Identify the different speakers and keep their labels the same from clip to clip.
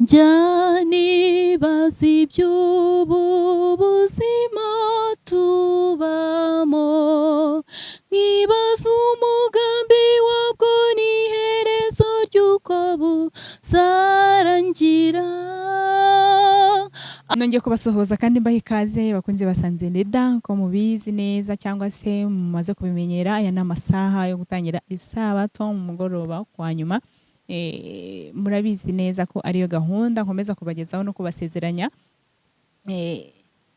Speaker 1: njya nibaza iby'ubu buzima tubamo, nkibaza umugambi wabwo n'iherezo ry'uko buzarangira. Nongeye kubasuhuza kandi mbaha ikaze bakunze ba Sanze ELEDA, ko mubizi neza cyangwa se mumaze kubimenyera. Aya ni amasaha yo gutangira isabato mu mugoroba kwa nyuma. Murabizi neza ko ariyo gahunda nkomeza kubagezaho no kubasezeranya.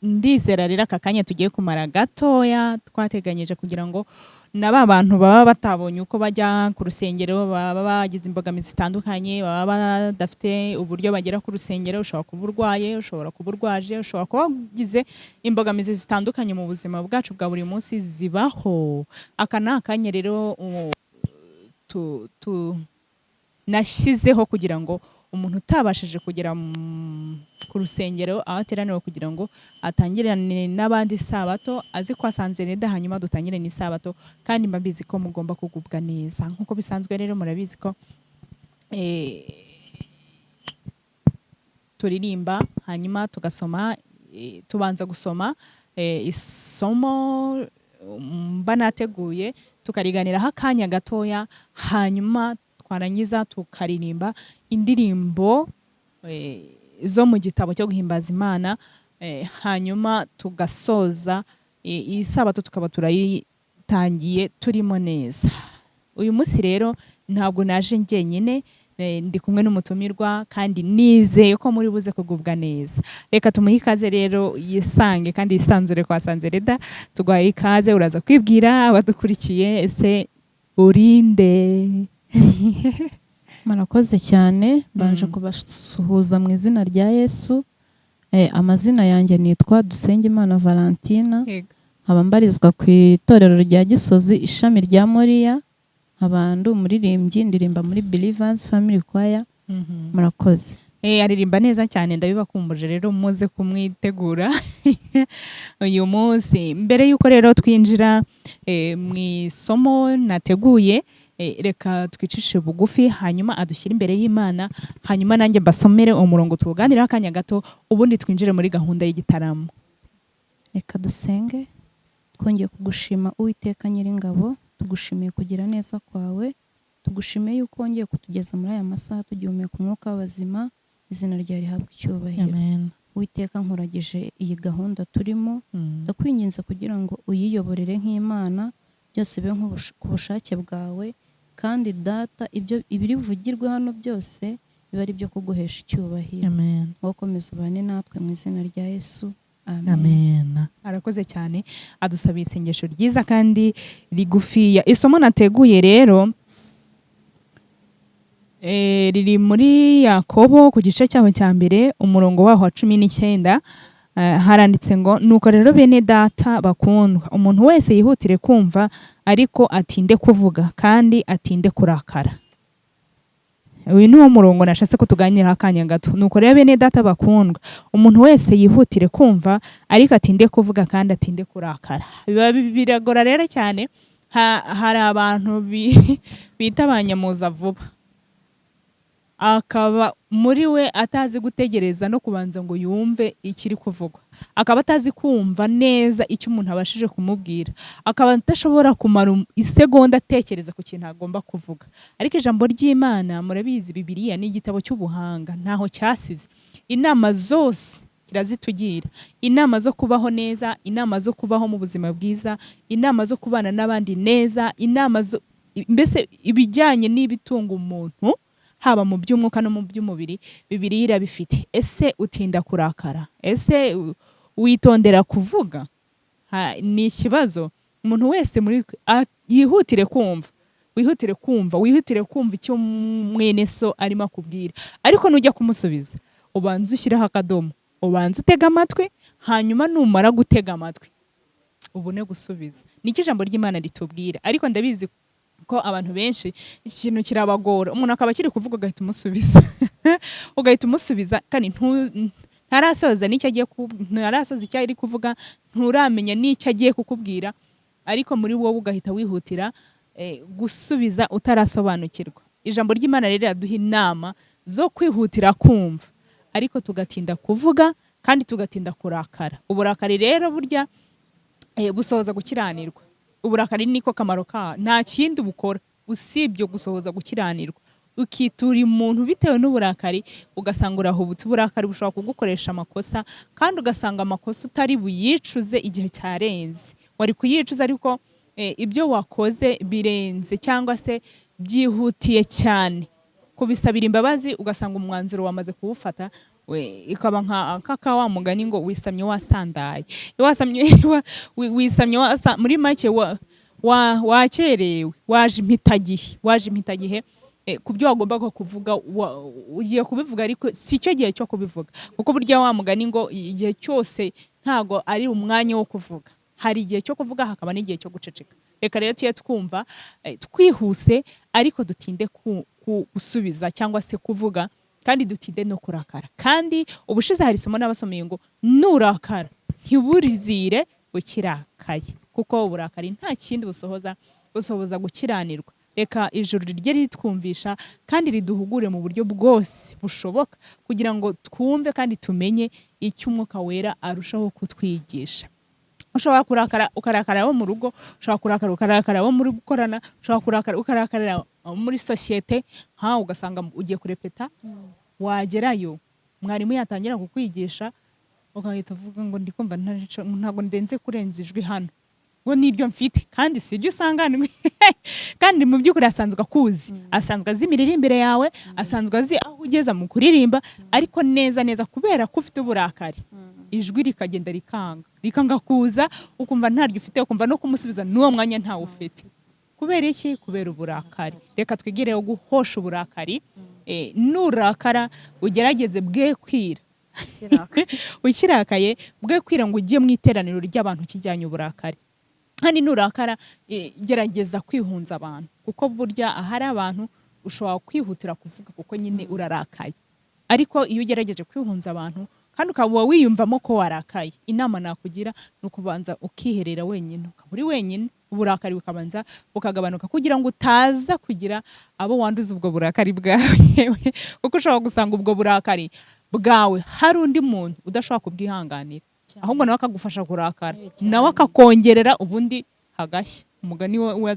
Speaker 1: Ndizera rero aka kanya tugiye kumara gatoya twateganyije kugira ngo naba bantu baba batabonye uko bajya ku rusengero, baba bagize imbogamizi zitandukanye, baba badafite uburyo bagera ku rusengero. Ushobora kuba urwaye, ushobora kuba urwaje, ushobora kuba wagize imbogamizi zitandukanye mu buzima bwacu bwa buri munsi zibaho. Aka ni akanya rero nashyizeho kugira ngo umuntu utabashije kugera ku rusengero aho ateraniwe kugira ngo atangirane n'abandi isabato, azi ko Sanze ELEDA, hanyuma dutangire n'isabato. Kandi mbabizi ko mugomba kugubwa neza nk'uko bisanzwe. Rero murabizi ko turirimba hanyuma tugasoma, tubanza gusoma isomo mba nateguye, tukariganiraho akanya gatoya, hanyuma twarangiza tukaririmba indirimbo zo mu gitabo cyo guhimbaza Imana, hanyuma tugasoza isabato tukaba turayitangiye turimo neza. Uyu munsi rero ntabwo naje njyenyine, ndi kumwe n'umutumirwa kandi nizeye ko muri buze kugubwa neza. Reka tumuhe ikaze rero yisange kandi yisanzure kwa Sanze ELEDA. Tuguhaye ikaze, uraza kwibwira abadukurikiye ese urinde?
Speaker 2: Murakoze cyane, banje kubasuhuza mu izina rya Yesu. Amazina yanjye nitwa Dusengimana Valentina, nkaba mbarizwa ku itorero rya Gisozi ishami rya Moriya, nkaba ndi umuririmbyi, ndirimba muri Believers Family Choir. Murakoze.
Speaker 1: Aririmba neza cyane, ndabibakumbuje rero muze kumwitegura uyu munsi. Mbere yuko rero twinjira mu isomo nateguye, reka twicishe bugufi hanyuma adushyire imbere y'Imana, hanyuma nanjye mbasomere umurongo tuganiraho akanya gato, ubundi twinjire muri gahunda y'igitaramo.
Speaker 2: Reka dusenge. Twongeye kugushima Uwiteka Nyiringabo, tugushimiye kugira neza kwawe, tugushimiye yuko wongeye kutugeza muri aya masaha tugihumeka umwuka w'abazima. Izina ryawe rihabwe icyubahiro.
Speaker 1: Amen.
Speaker 2: Uwiteka nkuragije iyi gahunda turimo, ndakwinginze kugira ngo uyiyoborere nk'Imana, byose bibe ku bushake bwawe, kandi data ibiri buvugirwe hano byose biba ari byo kuguhesha icyubahiro.
Speaker 1: Amen.
Speaker 2: Wokomeza ubane natwe mu izina rya Yesu. Amen.
Speaker 1: Amen. Arakoze cyane, adusabiye isengesho ryiza kandi rigufiya. Isomo nateguye rero riri muri Yakobo ku gice cyaho cya mbere umurongo waho wa 19. Haranditse ngo, nuko rero bene data bakundwa, umuntu wese yihutire kumva ariko atinde kuvuga kandi atinde kurakara. Uyu ni wo murongo nashatse ko tuganira akanya gato. Nuko rero bene data bakundwa, umuntu wese yihutire kumva ariko atinde kuvuga kandi atinde kurakara. Biragora rero cyane, hari abantu bita abanyamuza vuba, akaba muri we atazi gutegereza no kubanza ngo yumve ikiri kuvugwa, akaba atazi kumva neza icyo umuntu abashije kumubwira, akaba atashobora kumara isegonda atekereza ku kintu agomba kuvuga. Ariko ijambo ry'Imana murabizi, Bibiliya ni igitabo cy'ubuhanga, ntaho cyasize. Inama zose kirazitugira, inama zo kubaho neza, inama zo kubaho mu buzima bwiza, inama zo kubana n'abandi neza, inama mbese ibijyanye n'ibitunga umuntu haba mu by'umwuka no mu by'umubiri, Bibiliya irabifite. Ese utinda kurakara? Ese witondera kuvuga? Ni ikibazo. Umuntu wese muri yihutire kumva, wihutire kumva icyo mwene so arimo akubwira. Ariko nujya kumusubiza, ubanza ushyiraho akadomo, ubanza utega amatwi, hanyuma numara gutega amatwi ubone gusubiza. Niki ijambo ry'Imana ritubwira. Ariko ndabizi ko abantu benshi ikintu kirabagora, umuntu akaba kiri kuvuga ugahita umusubiza kandi ntarasoza n'icyo agiye ntarasoza icyo ari kuvuga, nturamenya n'icyo agiye kukubwira, ariko muri wowe ugahita wihutira gusubiza utarasobanukirwa. Ijambo ry'Imana rero riraduha inama zo kwihutira kumva ariko tugatinda kuvuga kandi tugatinda kurakara. Uburakari rero burya busohoza gukiranirwa. Uburakari niko kamaro ka, nta kindi bukora usibye gusohoza gukiranirwa. Ukitura umuntu bitewe n'uburakari, ugasanga urahubutse. Uburakari bushobora kugukoresha amakosa kandi ugasanga amakosa utari buyicuze igihe cyarenze. Wari kuyicuza ariko ibyo wakoze birenze cyangwa se byihutiye cyane. Kubisabira imbabazi ugasanga umwanzuro wamaze kuwufata, ikaba nka wa mugani ngo wisamye wasandaye. Wisamye muri make wakerewe, waje impitagihe kubyo wagombaga kuvuga ugiye kubivuga ariko si cyo gihe cyo kubivuga, kuko burya wa mugani ngo igihe cyose ntago ari umwanya wo kuvuga. Hari igihe cyo kuvuga hakaba n'igihe cyo guceceka. Reka rero tuye twumva twihuse ariko dutinde gusubiza cyangwa se kuvuga, kandi dutinde no kurakara. Kandi ubushize hari isomo n'abasomeye ngo nurakara ntiburizire ukirakaye, kuko uburakari nta kindi busohoza gukiranirwa. Reka ijuru rye ritwumvisha kandi riduhugure mu buryo bwose bushoboka kugira ngo twumve kandi tumenye icyo Umwuka Wera arushaho kutwigisha. Ushobora kurakara ukarakara wo mu rugo, ushobora kurakara ukarakara wo muri gukorana, ushobora kurakara ukarakara muri societe, ugasanga ugiye kurepeta, wagerayo mwarimu yatangira kukwigisha ukahita uvuga ngo ndikumva ntago ndenze kurenza ijwi hano, ngo nibyo mfite kandi sibyo usanganwe. Kandi mu by'ukuri asanzwe akuzi, asanzwe azi imiririmbire yawe, asanzwe azi aho ugeza mu kuririmba, ariko neza kubera ko ufite uburakari ijwi rikagenda rikanga kuza, ukumva ntaryo ufite, ukumva no kumusubiza n'uwo mwanya ntawe ufite. Kubera iki? Kubera uburakari. Reka twigireho guhosha uburakari. Nurakara ugerageze bwe kwira ukirakaye bwe kwira ngo ujye mu iteraniro ry'abantu kijyanye uburakari. Kandi nurakara gerageza kwihunza abantu, kuko burya ahari abantu ushobora kwihutira kuvuga kuko nyine urarakaye. Ariko iyo ugerageje kwihunza abantu kandi ukaba wiyumvamo ko warakaye, inama nakugira ni ukubanza ukiherera wenyine, ukaba uri wenyine, uburakari bukabanza bukagabanuka kugira ngo utaza kugira abo wanduza ubwo burakari bwawe. Kuko ushobora gusanga ubwo burakari bwawe hari undi muntu udashobora kubwihanganira, ahubwo nawe akagufasha kurakara, nawe akakongerera ubundi hagashya. Umugani wa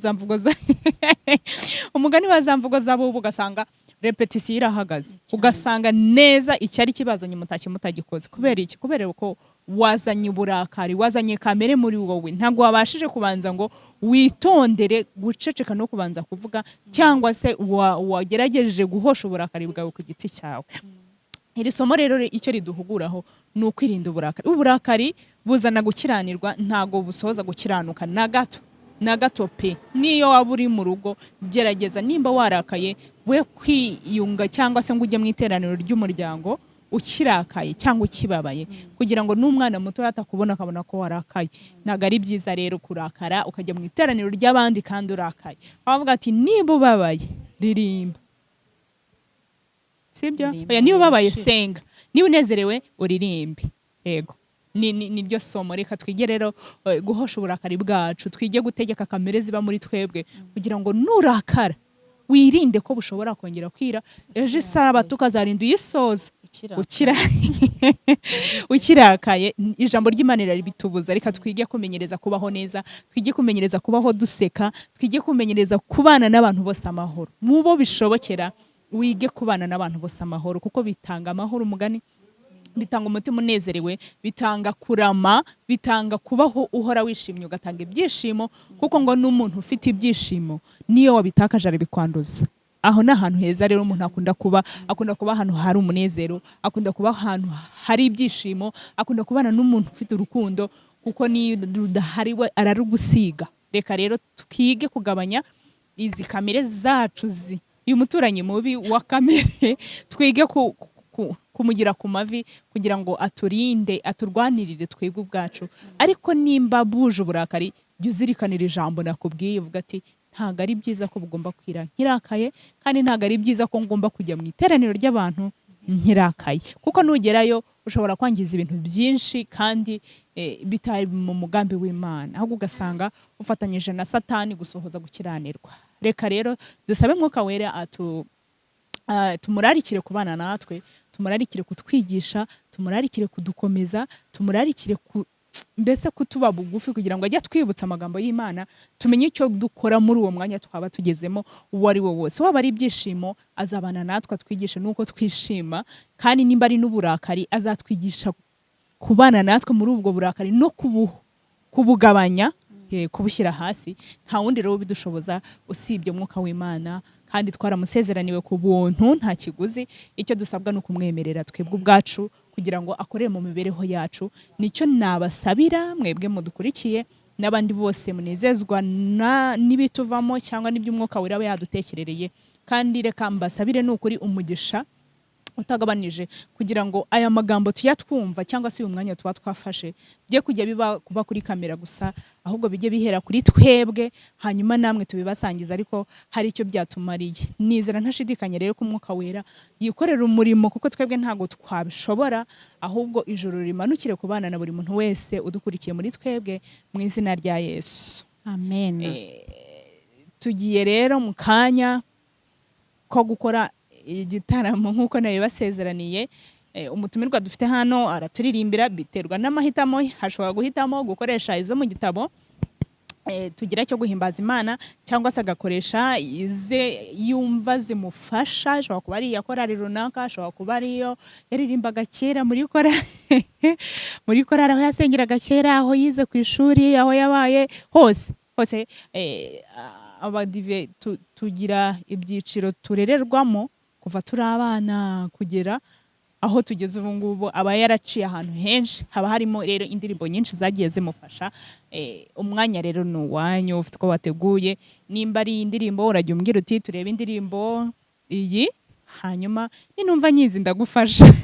Speaker 1: za mvugo zabo ugasanga repetition irahagaze, ugasanga neza icyari kibazanye mutagikoze. Kubera iki? Kubera ko wazanye uburakari, wazanye kamere muri wowe, ntabwo wabashije kubanza ngo witondere guceceka no kubanza kuvuga, cyangwa se wagerageje guhosha uburakari bwawe ku giti cyawe. Iri somo rero icyo riduhuguraho ni ukwirinda uburakari. Uburakari buzana gukiranirwa, ntago busohoza gukiranuka na gato pe. Niyo waba uri mu rugo, gerageza nimba warakaye we kwiyunga cyangwa se ngo ujye mu iteraniro ry'umuryango ukirakaye cyangwa ukibabaye, kugira ngo n'umwana muto atakubona akabona ko warakaye. Ntago ari byiza rero kurakara ukajya mu iteraniro ry'abandi kandi urakaye. Bavuga ati niba ubabaye ririmba, sibyo? Niba ubabaye senga, niba unezerewe uririmbe. Yego, niryo somo. Reka twige rero guhosha uburakari bwacu, twige gutegeka kamere ziba muri twebwe, kugira ngo nurakara wirinde ko bushobora kongera kwira. Ejo Isabato ukazarinda uyisoza ukirakaye. Ijambo ry'Imana rirabitubuza. Reka twige kumenyereza kubaho neza, twige kumenyereza kubaho duseka, twige kumenyereza kubana n'abantu bose amahoro. Mubo bishobokera wige kubana n'abantu bose amahoro, kuko bitanga amahoro. Umugani bitanga umutima unezerewe, bitanga kurama, bitanga kubaho uhora wishimye, ugatanga ibyishimo, kuko ngo n'umuntu ufite ibyishimo niyo wabitakaje arabikwanduza. Aho ni ahantu heza rero umuntu akunda kuba ahantu hari umunezero, akunda kuba ahantu hari ibyishimo, akunda kubana n'umuntu ufite urukundo, kuko niyo udahari we ararugusiga. Reka rero twige kugabanya izi kamere zacu uyu muturanyi mubi wa kamere, twige kumugira ku mavi kugira ngo aturinde, aturwanirire twebwe ubwacu. Ariko nimba buje uburakari, jya uzirikanira ijambo nakubwiye, uvuga ati ntago ari byiza ko bugomba kwira nkirakaye, kandi ntago ari byiza ko ngomba kujya mu iteraniro ry'abantu nkirakaye, kuko nugerayo ushobora kwangiza ibintu byinshi kandi bitari mu mugambi w'Imana, ahubwo ugasanga ufatanyije na Satani gusohoza gukiranirwa. Reka rero dusabe Mwuka Wera tumurarikire kubana natwe, tumurarikire kutwigisha, tumurarikire kudukomeza, tumurarikire mbese kutuba bugufi kugira ngo ajye twibutsa amagambo y'Imana, tumenye icyo dukora muri uwo mwanya twaba tugezemo uwo ari wo wose. Waba ari ibyishimo azabana natwe atwigishe nuko twishima, kandi nimba ari n'uburakari azatwigisha kubana natwe muri ubwo burakari no kubugabanya, kubushyira hasi. Nta wundi rero bidushoboza usibye Mwuka w'Imana, kandi twaramusezeraniwe ku buntu nta kiguzi. Icyo dusabwa ni ukumwemerera twebwe ubwacu kugira ngo akorere mu mibereho yacu. Nicyo nabasabira mwebwe mudukurikiye n'abandi bose munezezwa n'ibituvamo cyangwa n'iby'Umwuka wera yadutekerereye. Kandi reka mbasabire n'ukuri umugisha utagabanije kugira ngo aya magambo tuyatwumva cyangwa se uyu mwanya tuba twafashe bye kujya kuba kuri kamera gusa, ahubwo bijye bihera kuri twebwe, hanyuma namwe tubibasangiza ariko hari icyo byatumariye. Nizera ntashidikanya rero ko Umwuka wera yikorera umurimo, kuko twebwe ntago twabishobora, ahubwo ijuru rimanukire kubana na buri muntu wese udukurikiye muri twebwe mu izina rya Yesu,
Speaker 2: amen.
Speaker 1: Tugiye rero mu kanya ko gukora igitaramo nk'uko nayo basezeraniye. Umutumirwa dufite hano araturirimbira, biterwa n'amahitamo, hashobora guhitamo gukoresha izo mu gitabo tugira cyo guhimbaza Imana, cyangwa se agakoresha ize yumva zimufasha. Ashobora kuba ari iya korali runaka, ashobora kuba ariyo yaririmbaga kera muri korali aho yasengeraga kera, aho yize ku ishuri, aho yabaye hose abadive tugira ibyiciro turererwamo kuva turi abana kugera aho tugeze ubu ngubu. Aba yaraciye ahantu henshi, haba harimo rero indirimbo nyinshi zagiye zimufasha. Umwanya rero ni uwanyu, ufite uko wateguye. Nimba ari indirimbo urajya umbwira uti turebe indirimbo iyi, hanyuma ninumva nyizi ndagufasha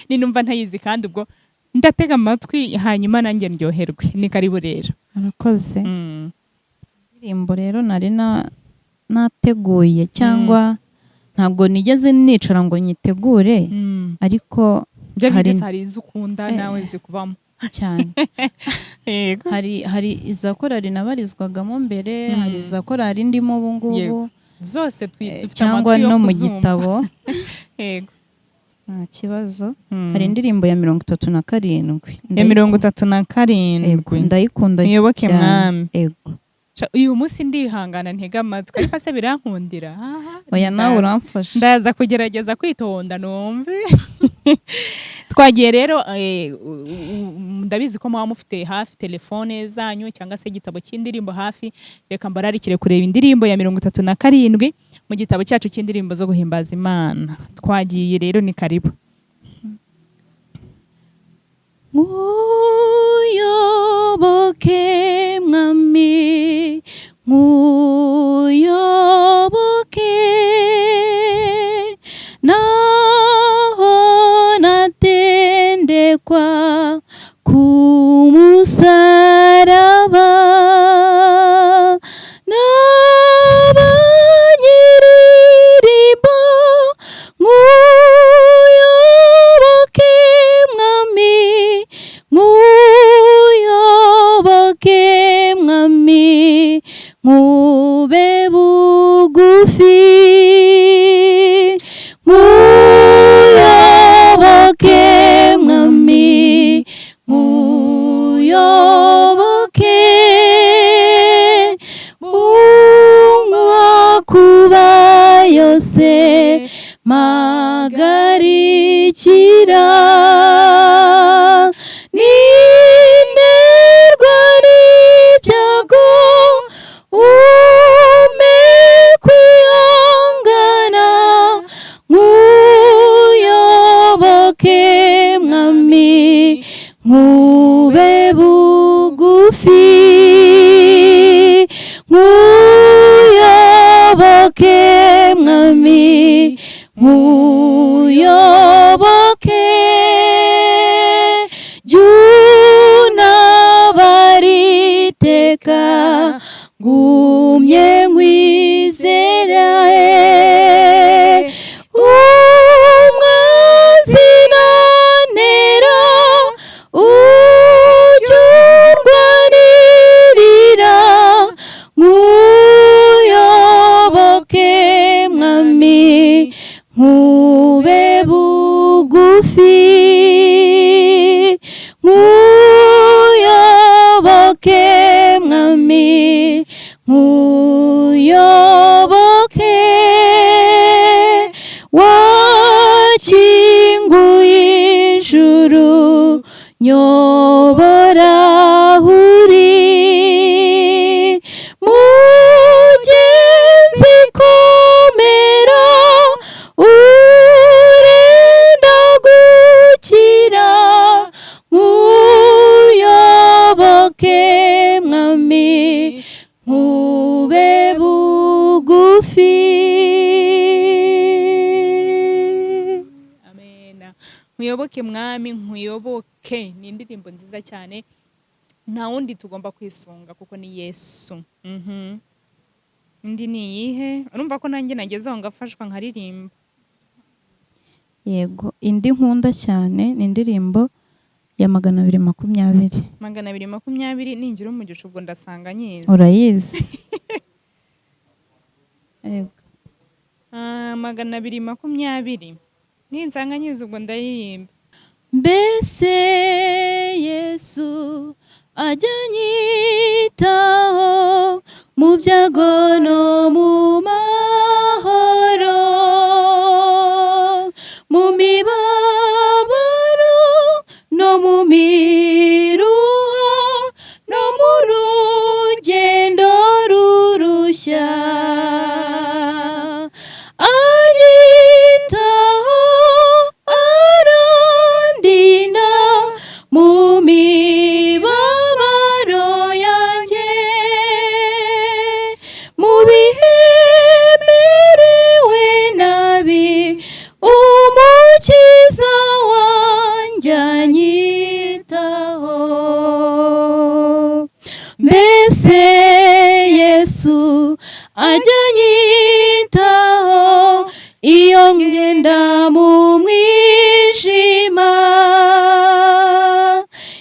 Speaker 1: ninumva ntayizi kandi ubwo ndatega amatwi, hanyuma nanjye ndyoherwe. Ni karibu rero.
Speaker 2: Arakoze. Indirimbo rero nari nateguye cyangwa ntabwo nigeze nicara ngo nyitegure, ariko
Speaker 1: hari izo ukunda nawe zikubamo
Speaker 2: cyane. hari izakorari nabarizwagamo mbere, hari izakorari ndimo ubu ngubu,
Speaker 1: zose dufite
Speaker 2: cyangwa
Speaker 1: amatwi yo
Speaker 2: no mu
Speaker 1: kuzumva.
Speaker 2: gitabo nta kibazo. Hari indirimbo ya 37
Speaker 1: ya 37
Speaker 2: ndayikunda
Speaker 1: Muyoboke Mwami.
Speaker 2: Ego,
Speaker 1: uyu munsi ndihangana ntega amatwi, ariko se birankundira.
Speaker 2: oya nawe uramfasha.
Speaker 1: Ndaza kugerageza kwitonda numve. Twagiye rero, ndabizi ko mwaba mufite hafi telefone zanyu cyangwa se igitabo cy'indirimbo hafi. Reka mbararikire kureba indirimbo ya 37 mu gitabo cyacu cy'indirimbo zo guhimbaza Imana. Twagiye rero, ni karibu.
Speaker 2: Nguyoboke Mwami, nguyoboke, naho natendekwa ku musaraba, n'abanyiririmbo. Nguyoboke Mwami, nguyoboke Mwami, nkube bugufi. Nguyoboke Mwami, nguyoboke, umwakuba yose magarikira, ninderwa n'ibyago ume kwihangana. Nguyoboke Mwami, nkube bugufi. Nguyoboke Mwami, nguyoboke, junabariteka ngumye nkwizera. umwanzi nantera bugufi nk'uyoboke mwami nk'uyoboke wakinguye ijuru nyobora uri mugenzi komera urenda gukira nk'uyoboke mwami nkube bugufi.
Speaker 1: Nkuyoboke mwami nkuyoboke ni indirimbo nziza cyane, nta wundi tugomba kwisunga kuko ni Yesu. Indi ni iyihe? Urumva ko nanjye nagezeho ngafashwa nkaririmba.
Speaker 2: Yego, indi nkunda cyane ni indirimbo ya 220.
Speaker 1: 220 ningira umugisha ubwo ndasanga nyizi.
Speaker 2: Urayizi? Yego.
Speaker 1: 220 ninsanga nyizi ubwo ndaririmba.
Speaker 2: Mbese Yesu ajya anyitaho mu byago no mu mahoro, mu mibabaro no mu miruho no mu rugendo rurushya, anyitaho arandinda mu mibabaro yanjye, mu bihe merewe nabi umukiza wanjye anyitaho. Mbese Yesu ajya anyitaho iyo ngenda mu mwijima,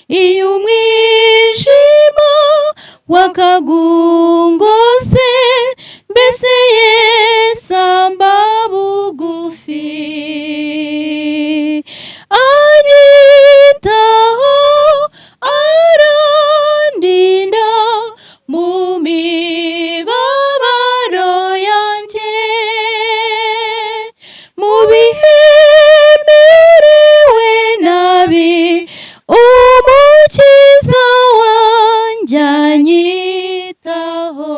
Speaker 2: iyo umwijima wakagungose, mbese Yesu amba bugufi, anyitaho arandinda mu mibabaro yanjye, mu bihe merewe nabi umukiza wanjye anyitaho.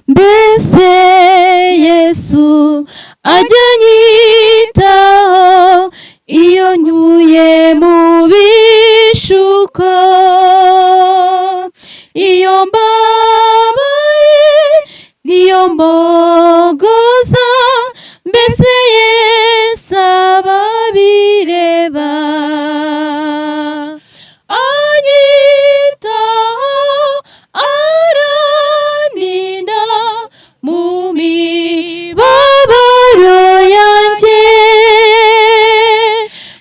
Speaker 2: Mbese Yesu ajya anyitaho iyo nyuye mu bishuko, iyo mbabaye niyo mbogoza, mbese Yesu ababireba, anyitaho arandinda mu mibabaro yanjye,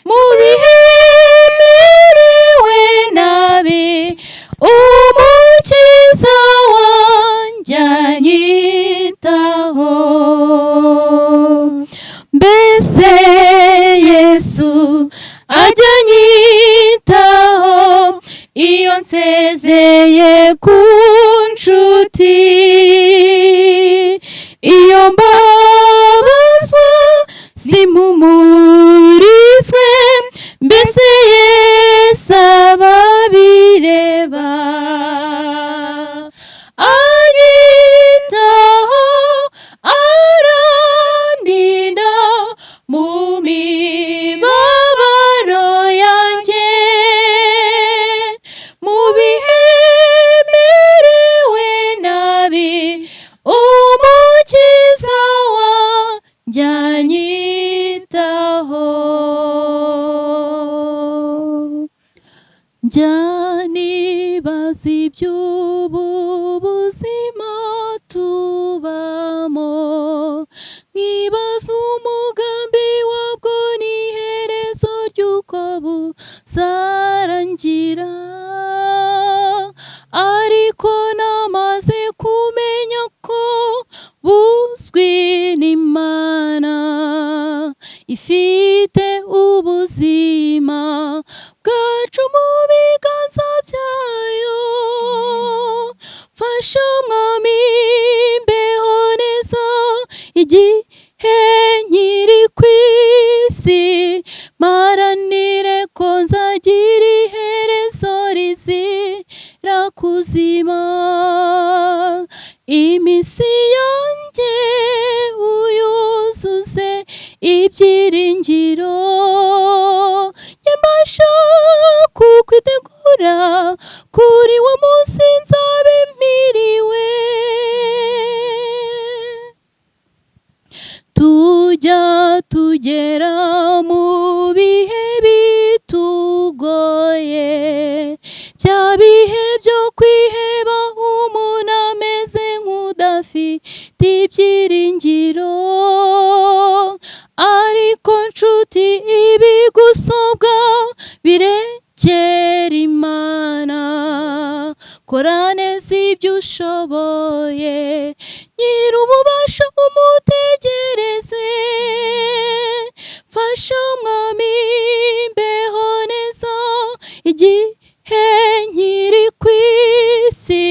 Speaker 2: mu bihe merewe nabi umukiza wanjye anyitaho. Mbese Yesu ajya anyitaho iyo nsezeye ku nshuti, iyo mbabazwa simpumurizwe, mbese Yesu ababireba, anyitaho arandinda mu mibabaro yanjye, mu bihe merewe nabi umukiza wanjye anyitaho. Njya nibaza iby'ubu buzima tubamo, nkibaza umugambi wabwo n'iherezo ry'uko buzarangira, ariko namaze kumenya ko buzwi n'Imana ifite ubuzima bwacu mu biganza byayo. Fasha mwami mbeho neza igihe nkiri ku isi, maranire ko nzagira iherezo rizira kuzima. Iminsi yanjye uyuzuze ibyiringiro, njye mbasha kukwitegura kuri wo munsi nzabe mpiriwe. Tujya tugera mu bihe bitugoye, bya bihe byo kwiheba umuntu ameze nk'udafite ibyiringiro. Ariko nshuti ibigusobwa birekera Imana, kora neza ibyo ushoboye, nyir'ububasha umutegereze. Fasha mwami mbeho neza igihe nkiri ku isi,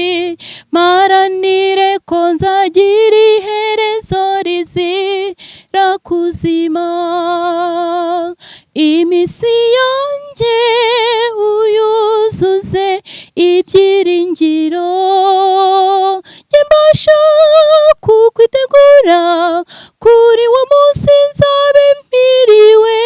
Speaker 2: maranire ko nzagira iherezo rizira kuzima. Iminsi yanjye uyuzuze ibyiringiro, njye mbasha kukwitegura kuri wo munsi nzabe mpiriwe.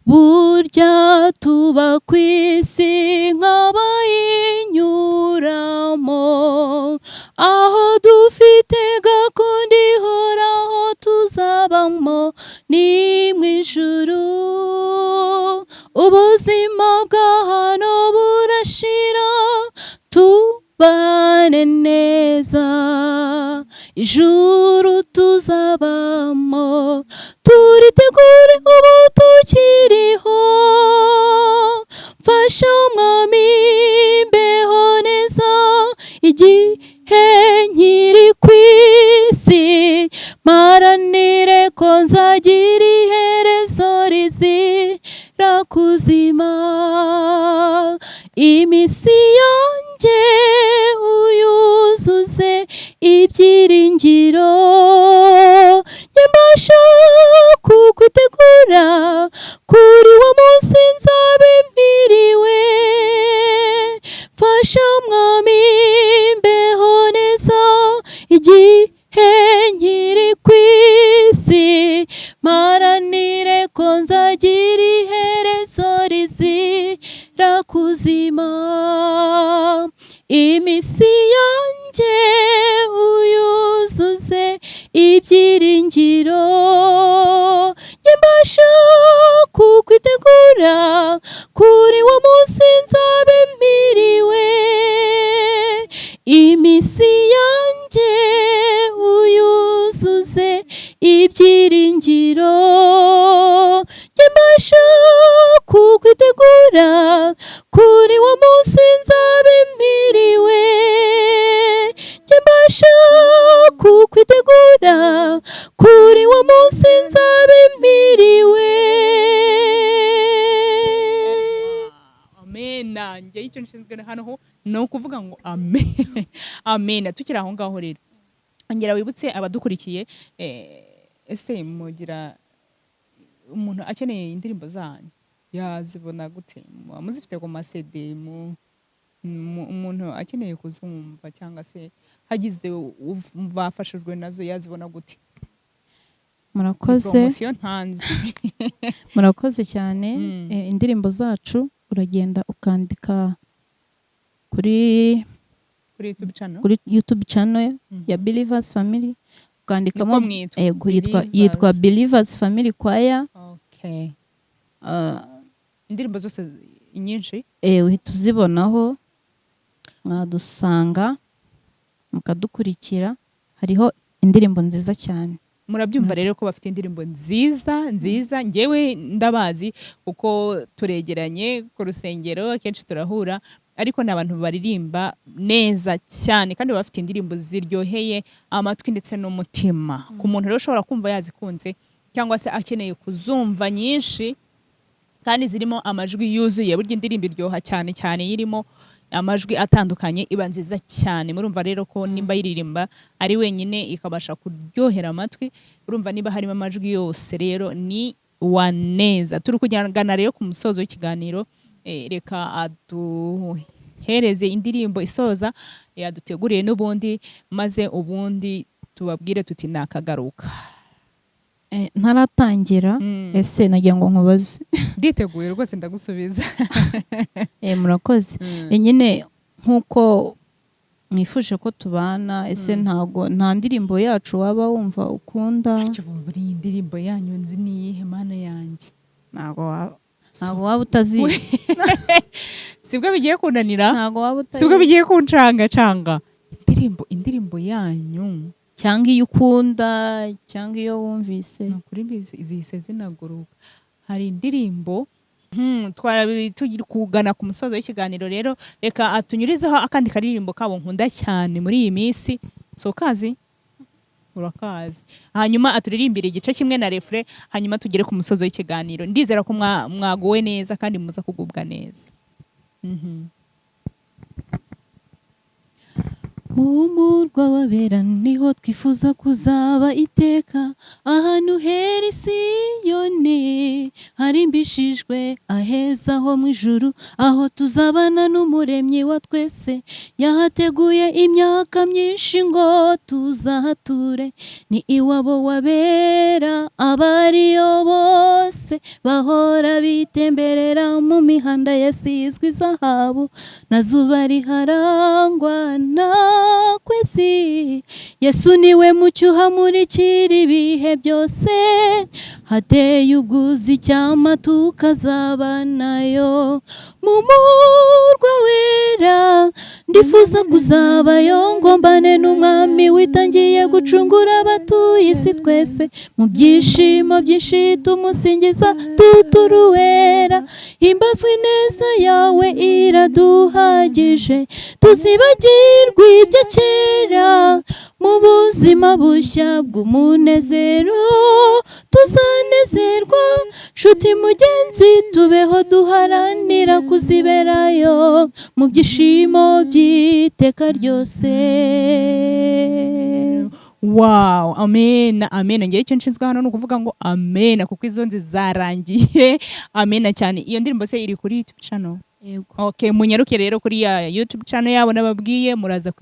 Speaker 2: Burya tuba ku isi nk'abayinyuramo, aho dufite gakondo ihoraho tuzabamo ni mu ijuru. Ubuzima bwa hano burashira, tubane neza, ijuru tuzabamo turitegure ubu tukiriho. Fasha mwami mbeho neza igihe nkiri ku isi, maranire ko nzagira iherezo rizira kuzima. Iminsi yanjye uyuzuze ibyiringiro, njye mbasha kukwitegura kuri wo munsi nzabe mpiriwe. Fasha mwami mbeho neza igihe nkiri ku isi, maranire ko nzagira iherezo rizira kuzima. Iminsi yanjye uyuzuze ibyiringiro, njye mbasha kukwitegura kuri wo munsi nzabe mpiriwe. Iminsi yanjye uyuzuze ibyiringiro, njye mbasha kukwitegura kuri wo munsi nzabe mpiriwe. Njye mbasha kukwitegura kuri wo munsi nzabe mpiriwe.
Speaker 1: Amena. Njye icyo nshinzwe hano ni ukuvuga ngo amen. Amena. Tukiri aho ngaho rero, ongera wibutse abadukurikiye, ese mugira umuntu akeneye indirimbo zanyu yazibona gute? Muzifite ku masede, umuntu akeneye kuzumva cyangwa se hagize bafashijwe nazo yazibona gute?
Speaker 2: Murakoze.
Speaker 1: Ntanzi.
Speaker 2: Murakoze cyane. Indirimbo zacu uragenda ukandika kuri YouTube channel ya Believers Family, ukandikamo yitwa Believers Family Choir.
Speaker 1: Okay. Indirimbo zose nyinshi
Speaker 2: uhita uzibonaho, mwadusanga mukadukurikira, hariho indirimbo nziza cyane.
Speaker 1: Murabyumva rero ko bafite indirimbo nziza nziza. Ngewe ndabazi kuko turegeranye ku rusengero, kenshi turahura. ariko ni abantu baririmba neza cyane kandi bafite indirimbo ziryoheye amatwi ndetse n'umutima. Ku muntu rero ushobora kumva yazikunze cyangwa se akeneye kuzumva nyinshi kandi zirimo amajwi yuzuye, burya indirimbo iryoha cyane cyane irimo amajwi atandukanye iba nziza cyane. Murumva rero ko nimba yiririmba ari wenyine ikabasha kuryohera amatwi, urumva niba harimo amajwi yose rero ni wa Neza. Turi kujyana rero ku musozo w'ikiganiro, reka aduhereze indirimbo isoza yaduteguriye n'ubundi, maze ubundi tubabwire tuti nakagaruka.
Speaker 2: Ntaratangira ese nagira ngo nkubaze.
Speaker 1: Nditeguye rwose ndagusubiza.
Speaker 2: Murakoze. Nyine nkuko mwifuje ko tubana, ese nta ndirimbo yacu waba wumva ukunda?
Speaker 1: Buri indirimbo yanyu nzi niyihe mana yanjye?
Speaker 2: Ntago waba utazizi.
Speaker 1: Sibwo bigiye kunanira?
Speaker 2: Ntago waba utazizi.
Speaker 1: Sibwo bigiye kuncanga. Indirimbo yanyu
Speaker 2: cyangwa iyo ukunda cyangwa iyo wumvise.
Speaker 1: Nukuri zihise zinaguruka. Hari indirimbo turi kugana ku musozo w'ikiganiro rero, reka atunyurizeho akandi karirimbo kabo nkunda cyane muri iyi minsi. So kazi urakazi, hanyuma aturirimbire igice kimwe na refre, hanyuma tugere ku musozo w'ikiganiro. Ndizera ko mwagowe neza kandi muza kugubwa neza.
Speaker 2: Mu murwa w'abera niho twifuza kuzaba iteka, ahantu hera Siyoni harimbishijwe aheza ho mu ijuru, aho tuzabana n'umuremyi wa twese. Yahateguye imyaka myinshi ngo tuzahature, ni iwabo w'abera. Abariyo bose bahora bitemberera mu mihanda yasizwe izahabu, na zuba riharangwa na kwezi. Yesu niwe mucyo uhamurikira ibihe byose, hateye ubwuzu icyama tukazabanayo. Mu murwa wera ndifuza kuzabayo, ngo mbane n'umwami witangiye gucungura abatuye isi twese. Mu byishimo byinshi tumusingiza tuturuwera, himbazwa ineza yawe iraduhagije. Tuzibagirwe ibyo kera mu buzima bushya bw'umunezero, tuzanezerwa nshuti mugenzi, tubeho duharanira kuziberayo mu byishimo by'iteka ryose.
Speaker 1: Wow, amen, amen. Ngiye icyo nshinzwe hano ni ukuvuga ngo amen, kuko izo nzi zarangiye. Amen cyane. Iyo ndirimbo se iri kuri YouTube channel?
Speaker 2: Yego.
Speaker 1: Okay, munyaruke rero kuri ya YouTube channel yabo nababwiye, muraza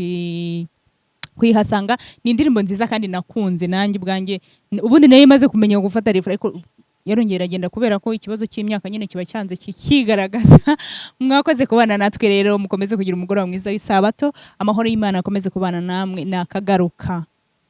Speaker 1: kwihasanga. Ni indirimbo nziza kandi nakunze nanjye bwanjye. Ubundi nayo imaze kumenya gufata refre, ariko yarongera agenda kubera ko ikibazo cy'imyaka nyine kiba cyanze kikigaragaza. Mwakoze kubana natwe rero, mukomeze kugira umugoroba mwiza w'isabato. Amahoro y'Imana akomeze kubana namwe nakagaruka.